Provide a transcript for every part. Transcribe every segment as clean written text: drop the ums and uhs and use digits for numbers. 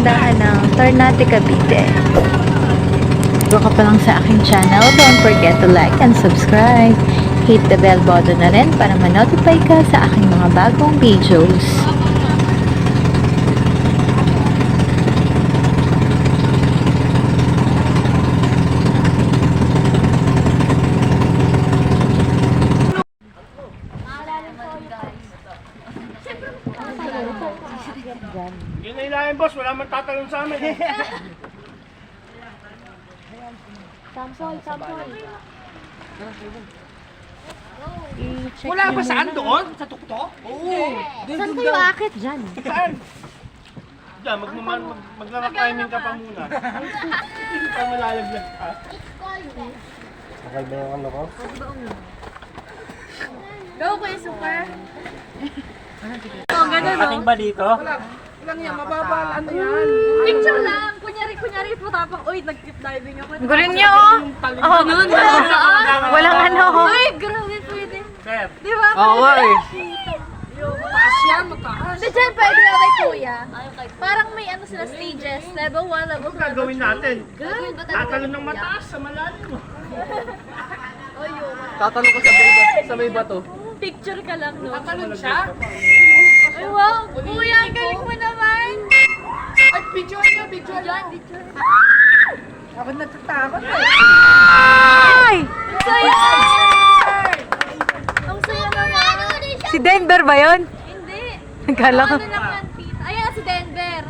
kagandahan ng Ternate, Cavite. Bago ka pa lang sa aking channel, don't forget to like and subscribe. Hit the bell button na rin para ma-notify ka sa aking mga bagong videos. Yun na ilahin, boss. Wala man tatalon sa amin. Samsoy. Wala ba saan doon? Sa tuktok? Oo. Saan kayo akit dyan? Saan? Diyan, maglaro-climbing ka pa muna. Hindi ka malalaglag ka. Bakal ba yung ano ko? Go, Kuya Super! Oh, ganun, no? Ating ba dito? Lang yan, mababa, ano yan? Picture lang! Kunyari po tapang, uy, nag-tip diving ako. Gulin niyo, oh! Oh, Ganun, walang ano. Uy, grabe, pwede. Sir. Di ba? Oo, eh. Mataas yan, mataas. Di dyan, pwede na kay Kuya. Parang may ano sila, stages. Level 1, level 2, Ano gagawin natin? Gagawin ba talaga? Tatalon ng mataas sa malalim. Tatanong ko sa may bato. Picture ka lang, no? Tatalon siya? Ay, wow! Kuya, ang galing mo naman! Ay, picture niya. Picture. Ako natatakot eh. Ay! Ang saya! Ang saya naman! Si Denver ba yun? Hindi! Nagkala ko. Ano lang yan, tita? Ayan, si Denver!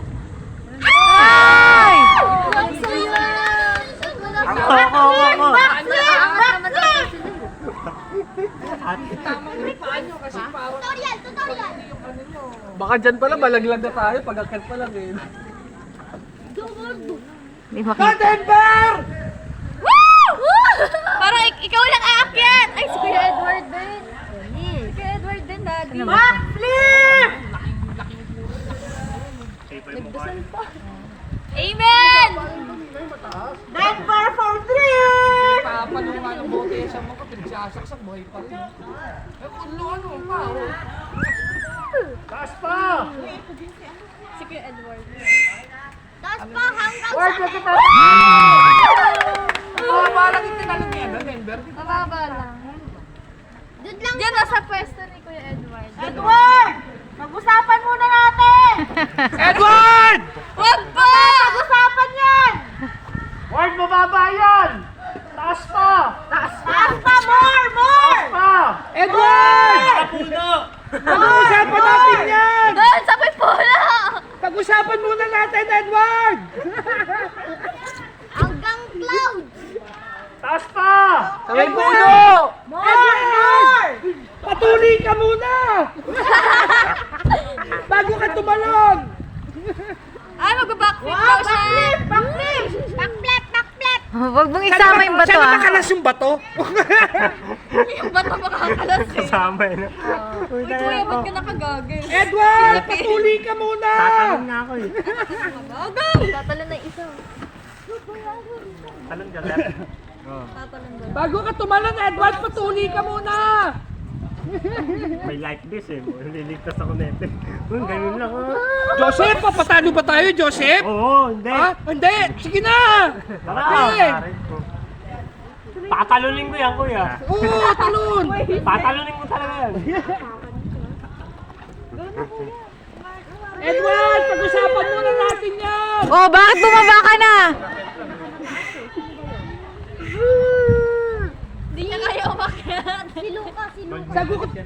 Ay! Ang saya! Ako. Baka dyan pala, malaglag na tayo. Pag-akit pa lang eh. Hindi makita. Denver! Parang ikaw lang aakyat! Ay, si Kuya Edward din! Si Kuya Edward din, daddy! Backflip! Nagdasal pa! Amen! Denver for 3! Papaluwa ng bote sa mga pinagsasaksak, buhay pa rin. Eh, ano pa, oh. Taas pa! Si Kuya Edward. Word, mababa lang yung tinalog niya, Denver. Mababa lang. Diyan nasa pwesto ni Kuya Edward. Edward! Pag-usapan muna natin! Edward! Wag pa! Pag-usapan yan! Ward, mababa yan! Taas pa! Taas pa! More! Pa! Edward! Puno! Pag-usapan natin yan! Doon sa Pipola! Pag-usapan muna natin, Edward! Hanggang clouds! Taas pa! Sabay puno! Edward! Patuloy ka muna! Bago ka tumalon! Ay, magbabackflip daw siya! Backflip! Huwag mong isama yung bato, Saan ah. nakakalas yung bato? Yung bato makakalas eh. Kasama yun. Uy, Kuya, ba't ka nakagagay? Edward! Patuloy ka muna! Tatalon nga ako eh. Gagay! Tatalon na isa. Talon ka, left. Tatalon daw. Bago ka tumalon, Edward, patuloy ka muna! May like this eh. Liligtas ako nete. Ganun lang oh. Joseph, papatalo ba tayo, Joseph? Oo, hindi. Ha? Hindi! Sige na! Tara, Sige! patalunin ko yan, kuya. Oo, talon! Patalunin mo talaga yan. Edward, pag-usapan muna natin yan! Oh, bakit bumaba ka na? Hindi niya kaya umakyat. Si Luca.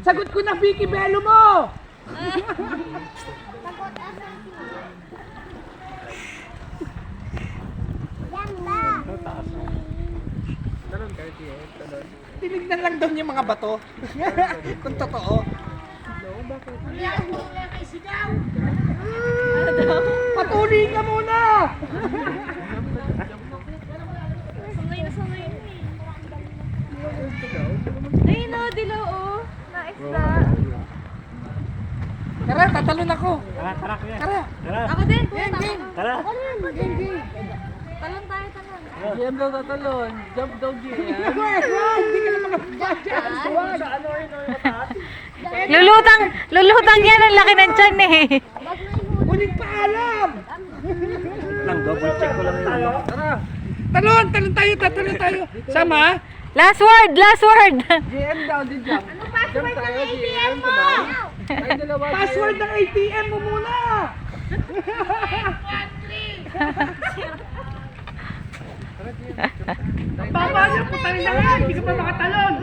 Sagot ko na, Vicky Bello mo! Tinignan lang daw niya mga bato. Kung totoo. Patuloy ka muna! Sanay na eh. Ay, no, dilaw oh. Naisda. Tara, tatalon ako. Tara, kuya. Tara. Tara. Ako din, kuya. Tara. Talon tayo. GM daw tatalon. Jump daw GM. Hindi ka na makapagpasya. Sa ano yun, mataas? Lulutang yan. Ang laki ng tiyan eh. Huling paalam! Talon tayo, tatalon tayo. Sama? Last word, last word. GM daw, din jump. Jump tayo, GM. Ay, dalawa. Password ng ATM mo muna. Baba niyo, putang ina nga, hindi ka pa makatalon.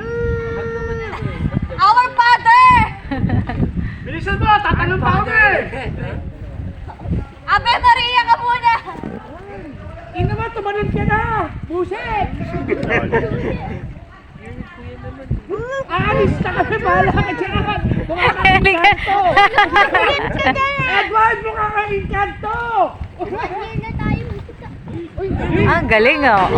Our Father! Bilisan mo, tatalon pa ako eh. Ave Maria ka muna! Ina naman, tumanin ka na. Buset. Aalis na kami, bahala ka dyan. Mukha ka Edward, mukha ka inkanto. Ang galing, oh.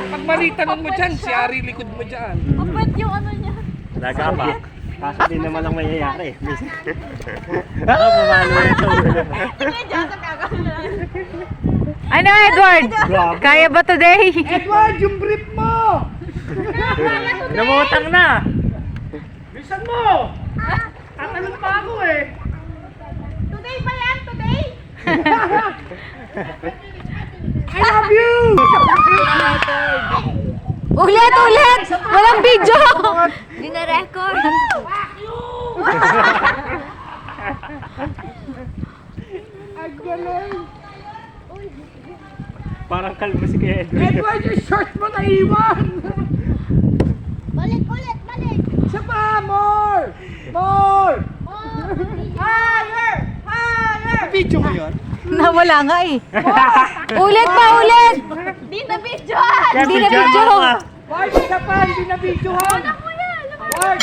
Pag mali tanong mo dyan, si Ari likod mo dyan. Kapag yung ano niya. Nagapak. Kaso di naman lang mayayari. Ako, pumalo na ito. Sige, Joseph, gagawin na lang. Ano, Edward? Kaya ba today? Edward, yung brief mo. Namutang na. Bilisan mo. Tatalon pa ako eh. Today ba yan? Today? I love you. Ulit, ulit! Walang video! Hindi na record. Ang galing. Parang kalbo si Kuya Edwin. Edward, yung short mo naiwan. Balik, balik. Isa pa, more. More. Higher! Higher! Video mo yun? Nawala nga eh. Ulit pa, ulit! Di na videoan! Hindi na video. Ward, isa pa, hindi na videohan. Ward.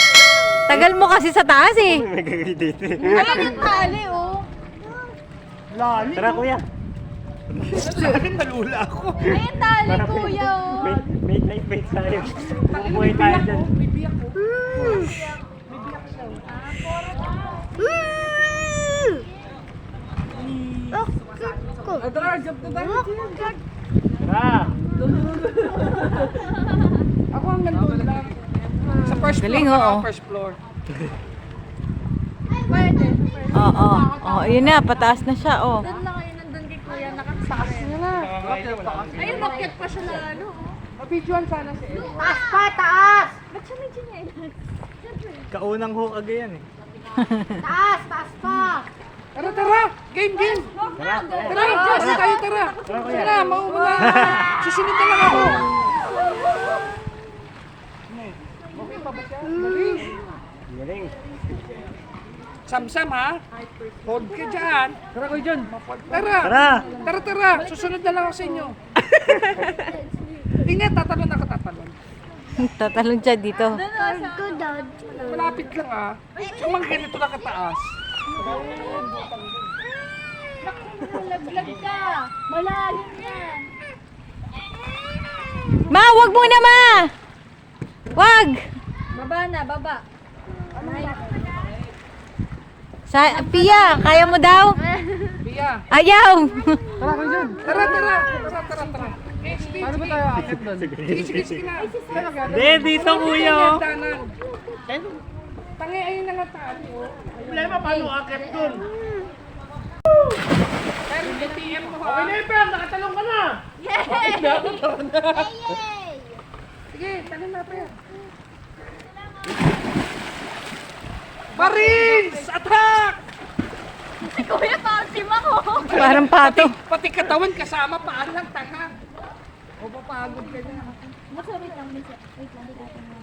Tagal mo kasi sa taas eh. Nagagidit eh. Ayan yung tali, oh. Lali. Tara kuya. Malula ako. Ayan tali, kuya, oh. May type mate tayo. Buhay tayo dyan. Bibiyak ko. Adar, jump na tayo. Tara. Ako ang nandun lang. Sa first floor, Galing, parang oo. first floor. Pwede. Oo, oh, yun na, pataas na siya, oh. Doon lang kayo nandun kay kuya, nakasakay. Ayun, bakit pa siya na ano, oh. Mabidyoan sana si Edward. Taas pa, taas! Ba't siya may chinelas? Kaunang hook yan eh. Taas, taas pa! Tara, tara! Game, game! Tara. Tara, kasi tayo, tara! Tara, mauna! Susunod na lang ako! Okay pa ba siya? Galing! Galing. Samsam ha? Hold ka dyan! Tara ko dyan! Tara! Tara. Tara, tara! Susunod na lang ako sa inyo! Tingnan, tatalon ako, tatalon. Tatalon siya dito. Malapit lang ah. Yung mga ganito lang kataas. Malaglag ka! Malalim yan! Ma, wag muna, ma! Wag! Baba na, baba. Pia, kaya mo daw? Pia! Ayaw! Tara ko dyan! Tara, tara! Tara, tara, tara! Paano ba tayo akit doon? Sige, sige na! Hindi, dito kuya. Tangi, ayun na nga tali oh. Problema, paano akit dun? Pero ATM mo Okay ha? na Efren, nakatalong ka na. Sige, tali na pa yan. Marines! Attack! Si kuya, pasim ako! Parang pato. Pati katawan kasama, paan lang, tanga. O papagod ka na. Wait lang, wait lang. Dito ako na.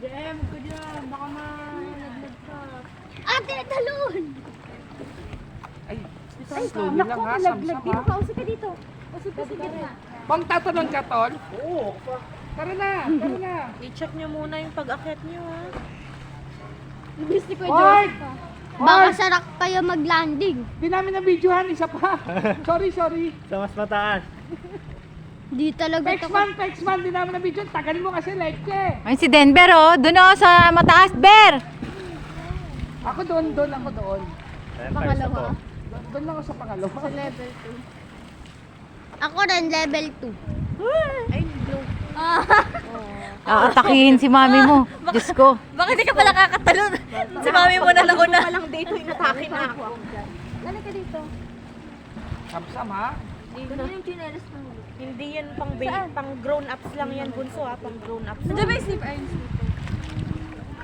DM ko dyan, baka malaglag ka. Ate, talon! Ay, slowly lang ha, samsam ha. Pausi ka dito. Pausi ka sa gitna. Bang tatalon ka, tol? Oo. Tara na, tara na. I-check nyo muna yung pag-akit nyo, ha? Ibis ni Kuya Ward! Joseph. Baka sarak kayo mag-landing. Di namin na-videohan, isa pa. Sorry. Sa mas mataas. Di talaga Pexman, di namin na-videohan. Tagalin mo kasi leche. Ay, si Denver, oh. Doon, oh, sa mataas, Bear. Ako doon. Pangalawa. Doon lang ako sa pangalawa. Level 2. Ako rin level 2. Ay, blue. Aatakihin si mami mo. Diyos ko. Bakit di ka pala kakatalon? Si mami mo na lang una. Walang dito, inatake na ako. Lala ka dito. Samsam ha. Ganun yung chinelas ng look. Hindi yan pang pang grown-ups lang yan, bunso ha, pang grown-ups. Nandiyan ba yung slip iron slipper?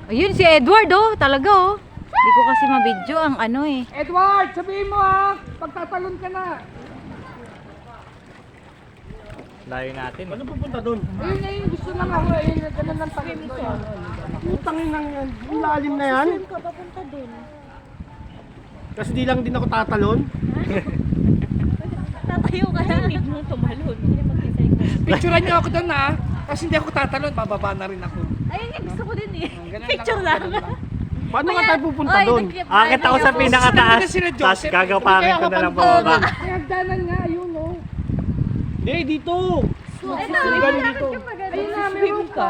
Ayun, si Edward oh. Talaga oh. Hindi ko kasi mabidyo ang ano eh. Edward, sabihin mo ha, pagtatalon ka na. Layo natin. Ano pupunta doon? Ayun na yung gusto lang ako, ayun na ganun ng pangit ko. Putangin lang yan. Yung lalim na yan. Saan ka papunta dun? Kasi di lang din ako tatalon. Tatayo ka lang. Hindi mo tumalon. Hindi mag-recycle. Picturean niyo ako doon ha, kasi hindi ako tatalon, bababa na rin ako. Ayun nga, gusto ko din eh. Ganun Picture lang. lang. Ganun lang. Paano nga tayo pupunta Oy, doon? nag-clip Akit ako sa tayo. pinakataas, Sila tapos Joseph. gagawin ko na lang pababa. May hagdanan nga, ayun oh. Hindi, dito. Ito, Galing dito. Ayun na, meron ka.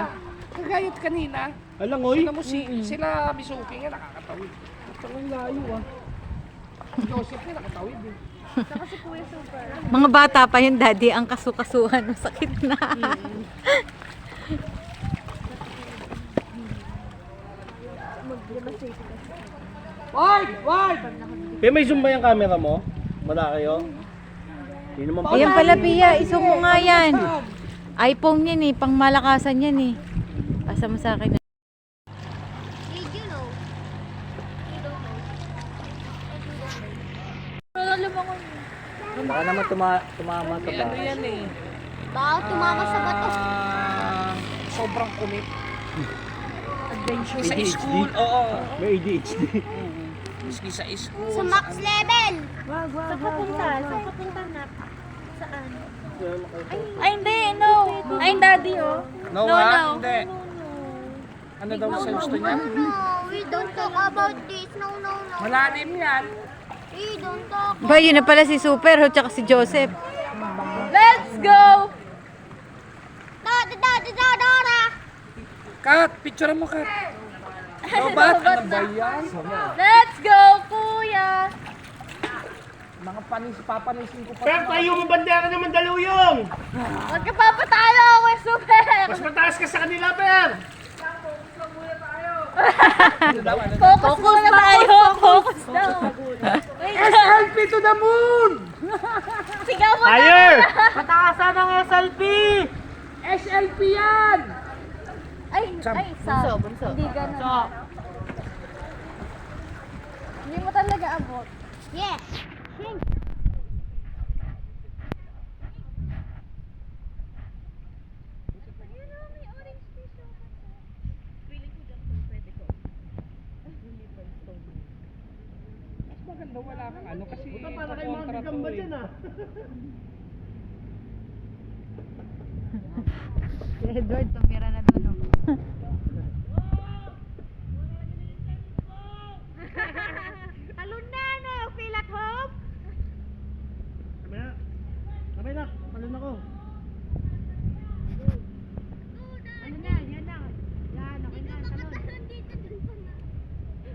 Kagayat kanina. Alang oy. Sila mo sila Misuki nga nakakatawid. Ang layo ah. Si Joseph nga nakatawid eh. Mga bata pa yun, daddy, ang kasukasuhan. Masakit na. Ward! Kaya may zoom ba yung camera mo? Wala kayo? Hindi naman pa. Ayan pala, Pia. Iso mo nga yan. iPhone yan eh. Pang malakasan yan eh. Pasa mo sa akin. Did you know? Baka naman tumama ka ba? Ano yan eh? Baka tumama sa bato. Sobrang kumit. Adventure sa school. Oo. May ADHD. Miski sa school. Sa max level. Saan ka punta? Saan ka punta na? Saan? Ay, hindi. No. Ay, daddy, oh. No, No, ha? no. Hindi. Ano daw sa gusto niya? No, we don't talk about this. No, no, no. Malalim yan. We don't talk. Ba, yun na pala si Super, ho, tsaka si Joseph. Let's go! Da. Kat, picture mo Kat. Lobat, ano ba yan? Let's go, kuya! Mga papanisin ko pa. Pero tayo mo bandera naman daluyong. Magkapapatalo ako, super! Mas mataas ka sa kanila, Per. Focus tayo! Focus daw! SLP to the moon! Sigaw mo Higher! Pataasan ng SLP! SLP yan! Ay, bunso. Hindi ganun. Hindi mo talaga abot. Yes! Mas maganda wala kang ano kasi Para kayo mga kontra gagamba to eh. dyan ah. Si Edward, tumira na doon. Oh. Alun na, no? Feel at home? Sabay na, talon ako. Ano na? Yan na. Yan, okay na. Talon.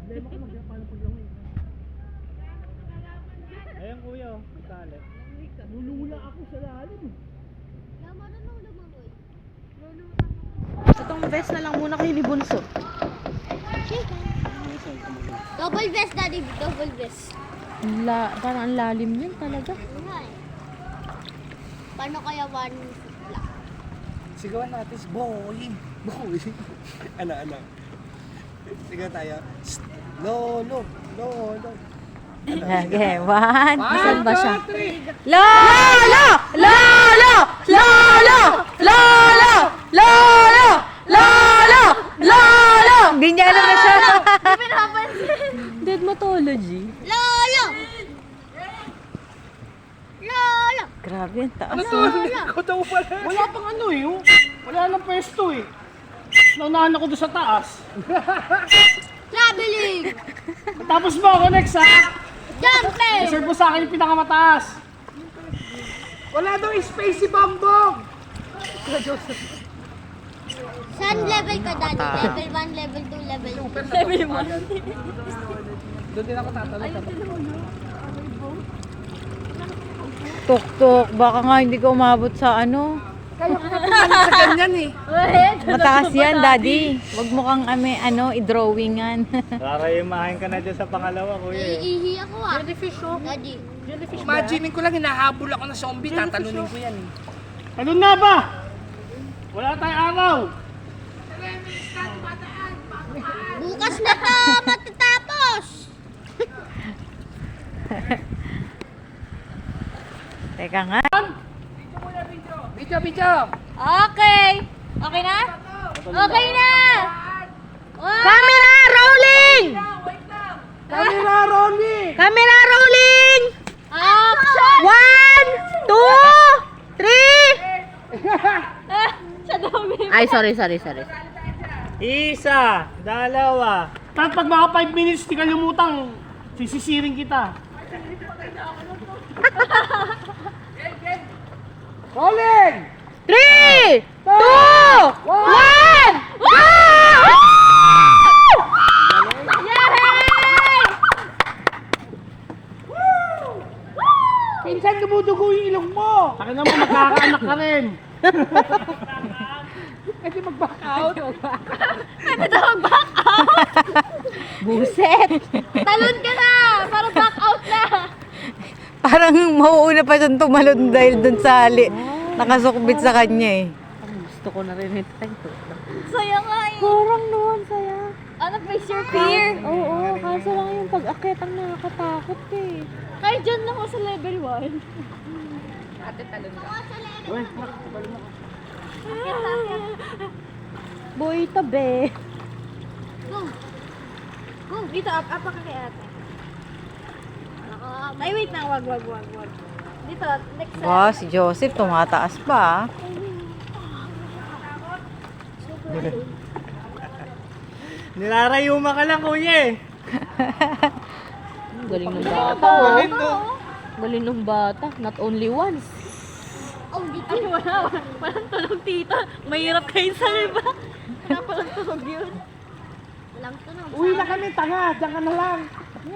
Demo ko paano paglangoy. Ayan kuya, tali. Lulula ako sa lalim. Marunong lumangoy. Itong vest na lang muna kayo ni Bunso. Double vest, daddy. Double vest. Parang ang lalim yun talaga. Nga eh. Paano kaya one lang? Sigawan natin, boy! Boy! ano? Sigaw tayo. Shh! Lolo! Lolo! Okay, one. Saan ba siya? Lolo! Lolo! Lolo! Lolo! Lolo! Lolo! Lolo! Hindi niya alam na siya. Deadmatology. Lolo! Lolo! Grabe, ang taas. Ikaw daw pala! Wala pang ano eh, oh. Wala nang pwesto eh. Naunahan ako doon sa taas. Traveling! Tapos mo ako next ha. Jumping! Reserve mo sa akin yung pinakamataas. Wala daw space si Bongbong! Saan level ka, daddy? Level 1, level 2, level 3. Doon din ako tatalon. Tuk-tuk, baka nga hindi ka umabot sa ano. Kaya ko natin sa ganyan eh. Mataas yan, daddy. Huwag mo kang i-drawingan. Rarayimahin ka na dyan sa pangalawa, kuya. Naiihi ako ah. Daddy. Imaginin ko lang, hinahabol ako ng zombie, tatalunin ko yan eh. Ano na ba? Wala tayong araw. Bukas na to matatapos. Teka nga. Video! Okay. Okay na? Okay na. Camera rolling! Camera rolling! Camera rolling! Action! 1, 2, 3! Sa dami. Ay, sorry. Isa, dalawa. Tapos pag mga 5 minutes, di ka lumutang, sisisiring kita. Rolling! 3, 2, 1! Pinsan, dumudugo yung ilong mo! Saka naman magkakaanak ka rin. Kasi mag-back out. Buset! Talon ka na. Para back out na. Parang mauuna pa siyang tumalon dahil dun sa nakasukbit sa kanya eh. Gusto ko na rin ito. Saya nga eh. Parang noon, saya. Ano, face your fear? Oo, kaso lang yung pag-akit ang nakakatakot eh. Kahit dyan lang ako sa level 1. Boy, tabi. Dito, up ka kay ate. Ay, wait na. Wag. Dito, next time. Wow, si Joseph tumataas pa. Nilarayuma ka lang, kuya eh. Galing ng bata. Galing ng bata. Not only once. Oh, dito. Ay, walang tulog tita. Mahirap kayo sa iba. Wala palang tulog yun. Walang tulog. Uwi na kami, tanga! Diyan ka na lang! 5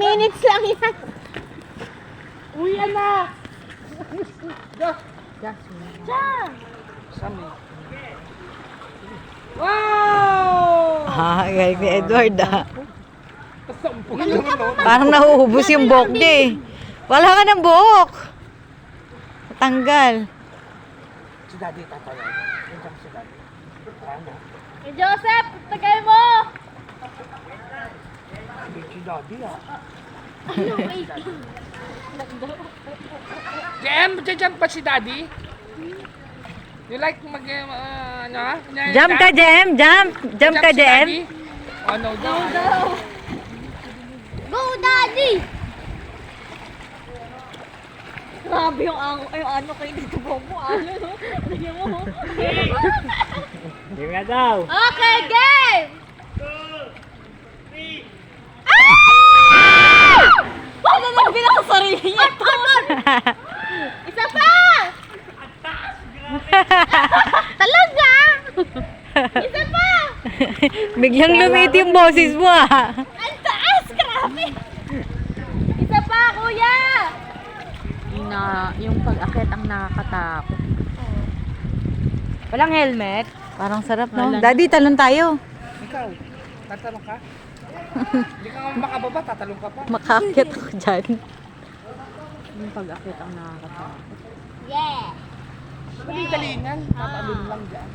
minutes lang yan. Uwi na! Wow! Galing ni Edward Parang nahuhubos yung buhok niya eh. Wala ka ng buhok. Tanggal. Si Daddy, tatay. Diyan si Daddy. Hey, Joseph, tagay mo! Si Daddy ah. Ano, wait. Jem, dyan pa si Daddy? You like mag, ano? Jump ka, Jem! Jump ka, Jem! Oh, no, no. Go, Daddy! Grabe yung ano kayo dito mo. Ano, no? Tingnan mo. Game nga daw. Okay, game! Paano nagbilang sa sarili niya? Isa pa! Talaga! Isa pa! Biglang lumit yung boses mo ah. Ang taas! Grabe! Isa pa, kuya! Yung pag-akit ang nakakatakot. Walang helmet. Parang sarap no? Daddy, talon tayo. Ikaw, tatalong ka? Hindi ka nga makababa, tatalong ka pa. Makaakyat ako dyan. Yung pag-akit ang nakakatakot. Yeah! Dali-dalingan, tatalon lang dyan.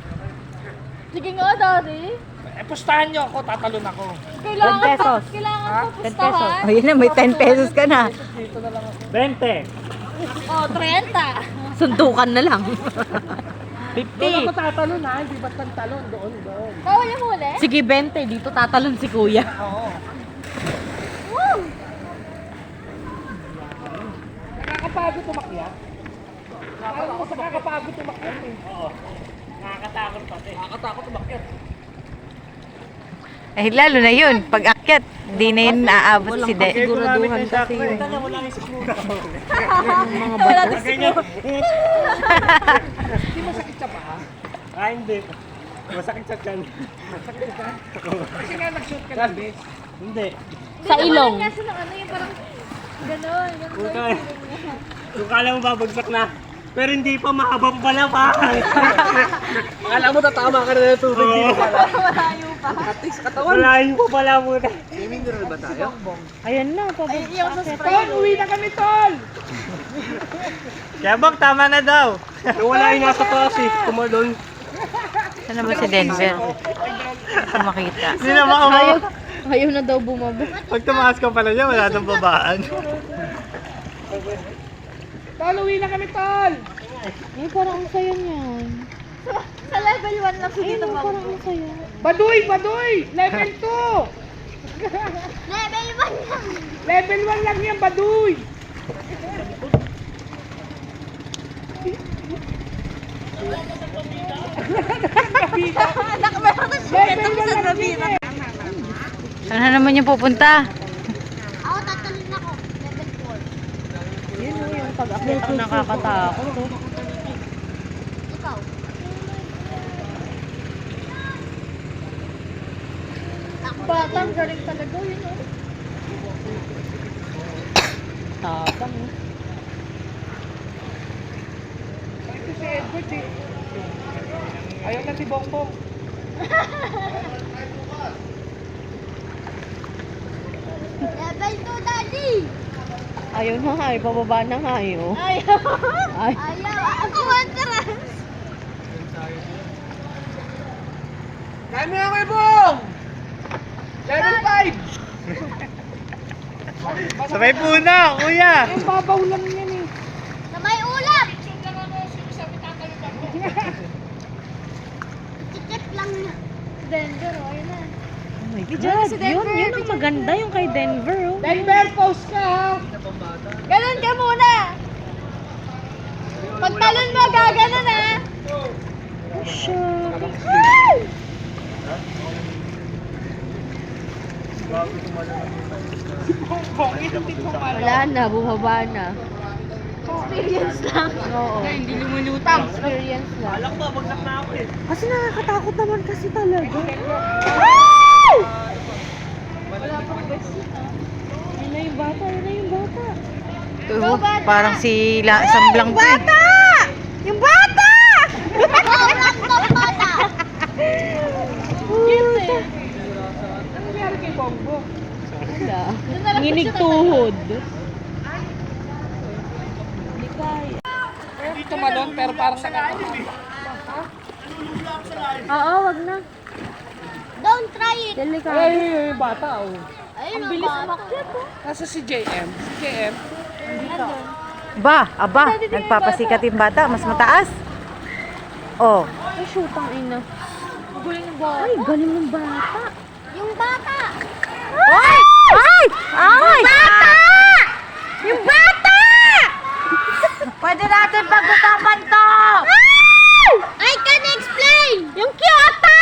Sige nga, Daddy. Eh, pustahan niyo ako, tatalon ako. Kailangan 10 pesos. Kailangan Ha? pa pustahan. O yun na, may 10 pesos ka na. 20. Oh, 30. Suntukan na lang. Doon ako tatalon ha, hindi ba't talon doon. Bawal yung huli? Sige, 20. Dito tatalon si kuya. Oo. Woo! Nakakapagod umakyat? Nakakapagod umakyat eh. Oo. Nakakatakot pati. Nakakatakot umakyat. Eh, lalo na yun. Pag akyat, di na yun naaabot si De. Siguraduhan kasi yun. Wala nang siguro. Wala na Ganyan. Hindi masakit sa paa? Ah, hindi. Masakit sa tiyan. Kasi nga nag-shoot ka ng base. Hindi. Sa ilong. Kasi ng ano yung parang gano'n. Kung kala mo babagsak na. Pero hindi pa mahaba pa pala pa. Akala mo tatama ka na ng tubig dito pala. Malayo pa. At least katawan. Malayo pa pala muna. May mineral ba tayo? Ayan na, Ay, yung sa spray. Tol, uwi na kami, Tol! Kaya bang tama na daw. Wala yung nasa taas eh. Tumalon. Saan naman si Denver? Hindi makita. Hindi na makamaw. Ayaw na daw bumaba. Pag tumaas ka pala niya, wala nang babaan. Tol, uwi na kami, Tol! Eh, parang ang saya niyan. Sa level 1 lang Ayun, dito, parang ang saya. Baduy! Baduy! Level 2! Level 1 lang. Level 1 lang yan, Baduy! Level 1 lang yan eh! Saan na naman yung pupunta? Ako, tatalon ako. Level 4. Yun o, yung pag-akit ang nakakatakot. Oh. Ikaw. Batang galing talaga yun o. Tapang eh. Ito si Edward eh. Ayaw na si Bongbong. Level 2, daddy. Ayaw na nga eh, pababa na nga eh oh. Ayaw. Ay, Ayaw. Ako, matras. Kaya mo na kay Bong! Level 5! Sabay po na, kuya. Ang babaw lang yan eh. Sa may ulap. Chip lang na. Denver, oh, ayun na. oh my God, yun ang maganda yung kay Denver oh. Denver, post ka ha! Ganun ka muna. Pag talon mo, gaganon ha. Oh, shucks. Bongbong, inutin mo pala. Wala na, bumaba na. Experience lang. Oo. Hindi lumulutang. Experience lang. Alam ko, bagsak na ako eh. Kasi nakakatakot naman kasi talaga. Yun na yung bata, yun na yung bata. Parang si Samblang to eh. Yung bata! Sobrang bata! Puta. Ano nangyari kay Bongbong? Wala. Nginig tuhod. Hindi kaya. Hindi tumalon pero parang nakakatawa. Oo, wag na. Don't try it! Delikado. Ay, bata oh. Ayun, ang bilis umakyat oh. Nasa si JM. Si JM. Ba, aba, nagpapasikat yung bata, mas mataas. Oh, Ay, shoot ang ina. Galing ng bata. Ay, galing ng bata. Yung bata! ay! Ay! Ay! Bata! Yung bata! Pwede natin pag-usapan to! I can explain! Yung Kyoto!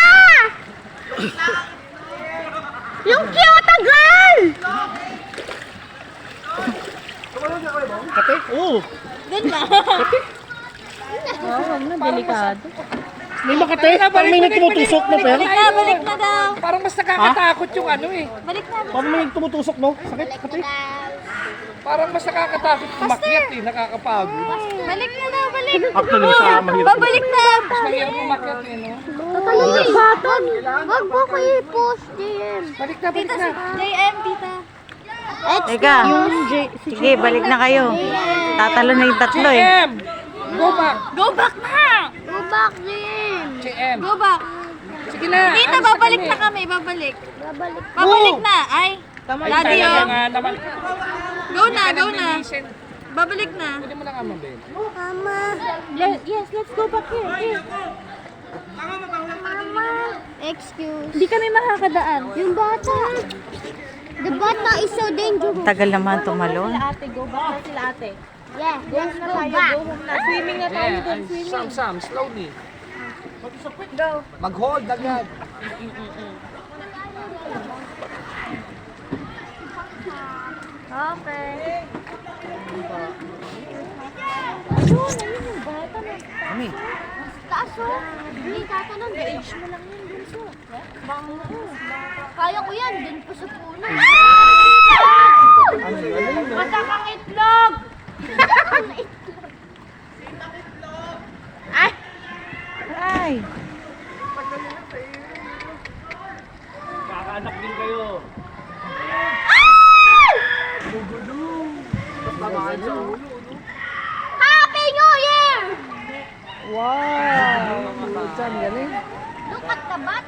Yung Kyoto girl! Kate? Oo. Oo, wag na, delikado. May makate? Parang may nagtumutusok na pero. Balik na daw! Parang mas nakakatakot yung ano eh. Balik na! Parang may nagtumutusok no? Sakit, Balik kate. na daw! Parang mas nakakatakot umakyat eh. Nakakapagod. Balik na daw! Balik! Actually, sa mahirap. Babalik na! Mas mahirap umakyat eh no? Tatalon bata! Wag mo ko i-post, JM! Balik na, balik na. JM, tita! Teka, sige, balik na kayo. Tatalo na yung tatlo eh. JM! Go back! Go back na! Go back, JM! JM! Go back! Sige na! Tita, alis na babalik kami. na kami, babalik. Babalik na, ay. Ay, Daddy, talaga oh. nga naman. Go na, go na. Nag-listen. Babalik na. Pwede mo lang nga mabel. Mama. Yes, let's go back here. Mama. Excuse. Hindi kami makakadaan. Yung bata. The bata is so dangerous. Tagal naman tumalon. Ate, go back na sila ate. Yeah, let's go Tayo, back. go home na. Swimming na tayo Yeah, doon, and swimming. Sam, slowly. Mag-hold agad. Okay. Ayun, ayun yung bata na. Kami. Taas oh. Hindi tatanong. Age mo lang yun, bunso. Kaya ko yan. Dun pa sa puno. Masakang itlog! Masakang itlog! Ay! Kakaanak din kayo. Happy New Year! Wow! Saan galing? Look at the bat.